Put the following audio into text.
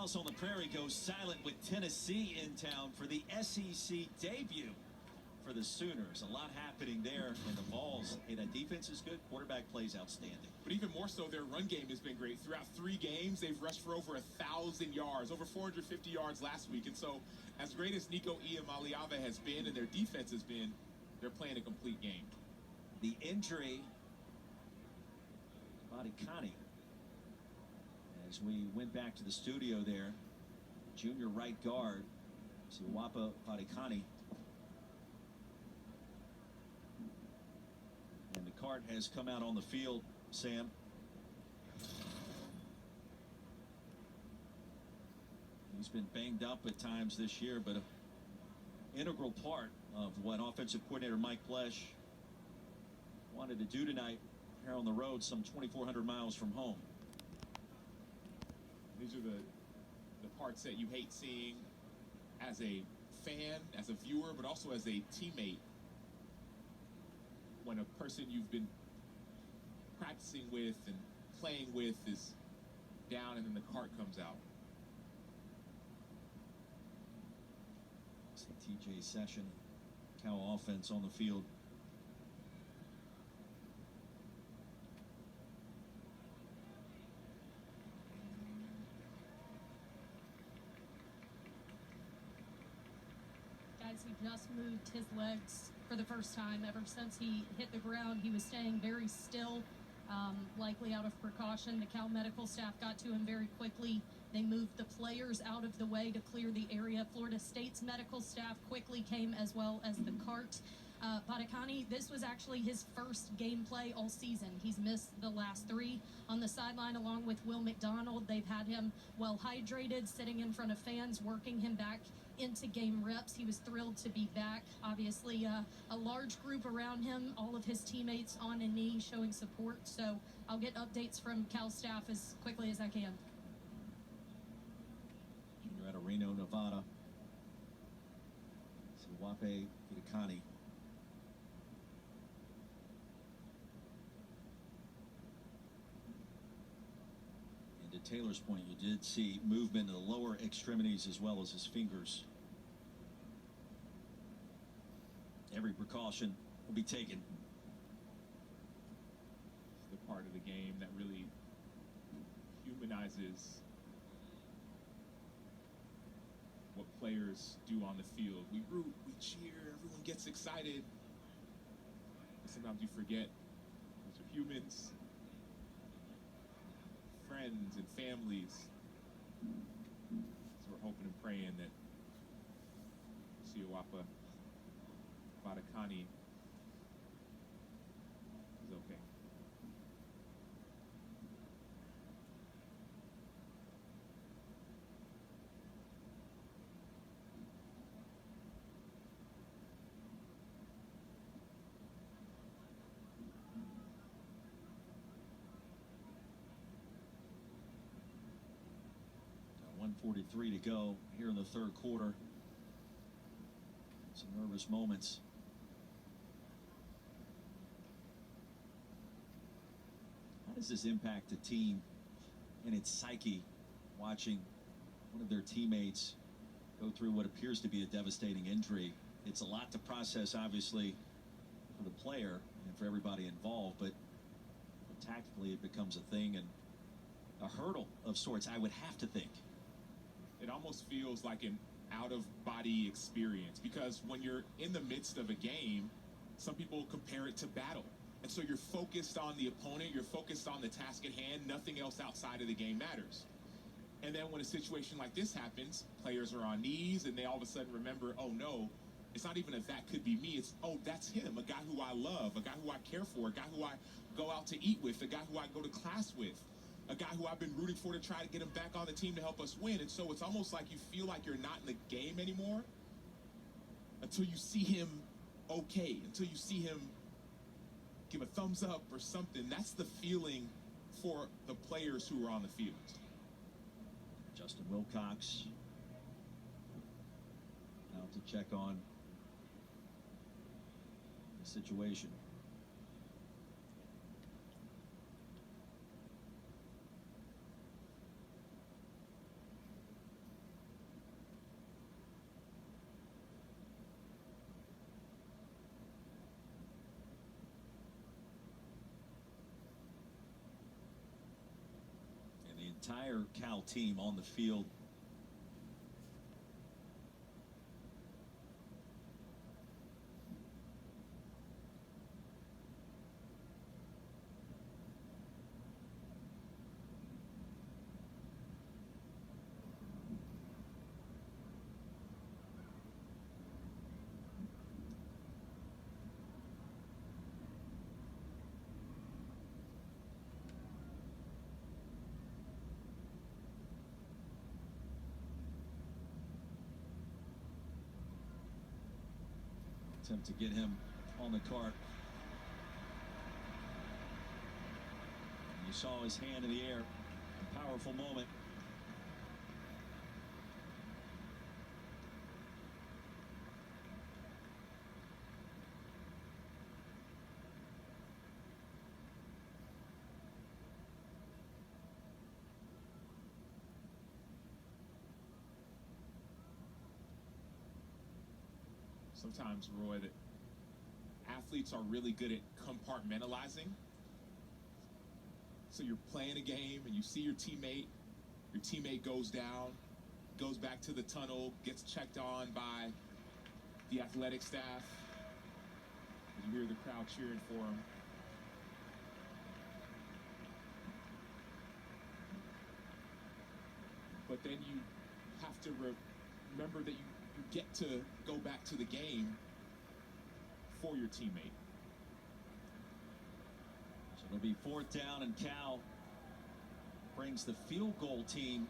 House on the Prairie goes silent with Tennessee in town for the SEC debut for the Sooners. A lot happening there, and the Vols, hey, that defense is good. Quarterback plays outstanding. But even more so, their run game has been great. Throughout 3 games, they've rushed for over 1,000 yards, over 450 yards last week. And so, as great as Nico Iamaleava has been and their defense has been, they're playing a complete game. The injury, Vatikani, as we went back to the studio there, junior right guard, Sioape Vatikani. And the cart has come out on the field, Sam. He's been banged up at times this year, but an integral part of what offensive coordinator Mike Plesh wanted to do tonight here on the road, some 2,400 miles from home. These are the parts that you hate seeing as a fan, as a viewer, but also as a teammate. When a person you've been practicing with and playing with is down and then the cart comes out. It's the TJ Session, Cal offense on the field. He just moved his legs for the first time ever since he hit the ground. He was staying very still, likely out of precaution. The Cal medical staff got to him very quickly. They moved the players out of the way to clear the area. Florida State's medical staff quickly came, as well as the cart. Vatikani, this was actually his first game play all season. He's missed the last 3 on the sideline along with Will McDonald. They've had him well hydrated, sitting in front of fans, working him back into game reps. He was thrilled to be back. Obviously, a large group around him, all of his teammates on a knee showing support. So I'll get updates from Cal staff as quickly as I can. Junior out of Reno, Nevada. Sioape Vatikani. And to Taylor's point, you did see movement in the lower extremities as well as his fingers. Every precaution will be taken. It's the part of the game that really humanizes what players do on the field. We root, we cheer, everyone gets excited. But sometimes you forget those are humans, friends and families. So we're hoping and praying that Sioape Vatikani is okay. Now 1:43 to go here in the third quarter. Some nervous moments. How does this impact the team and its psyche, watching one of their teammates go through what appears to be a devastating injury? It's a lot to process, obviously, for the player and for everybody involved, but tactically it becomes a thing and a hurdle of sorts, I would have to think. It almost feels like an out-of-body experience, because when you're in the midst of a game, some people compare it to battle. And so you're focused on the opponent, you're focused on the task at hand, nothing else outside of the game matters. And then when a situation like this happens, players are on knees and they all of a sudden remember, oh no, it's not even if that could be me, it's, oh, that's him, a guy who I love, a guy who I care for, a guy who I go out to eat with, a guy who I go to class with, a guy who I've been rooting for to try to get him back on the team to help us win. And so it's almost like you feel like you're not in the game anymore until you see him okay, until you see him give a thumbs up or something. That's the feeling for the players who are on the field. Justin Wilcox out to check on the situation. entire Cal team on the field. Attempt to get him on the cart. You saw his hand in the air. A powerful moment. Sometimes, Roy, that athletes are really good at compartmentalizing. So you're playing a game and you see your teammate goes down, goes back to the tunnel, gets checked on by the athletic staff. You hear the crowd cheering for him. But then you have to remember that you get to go back to the game for your teammate. So it'll be 4th down, and Cal brings the field goal team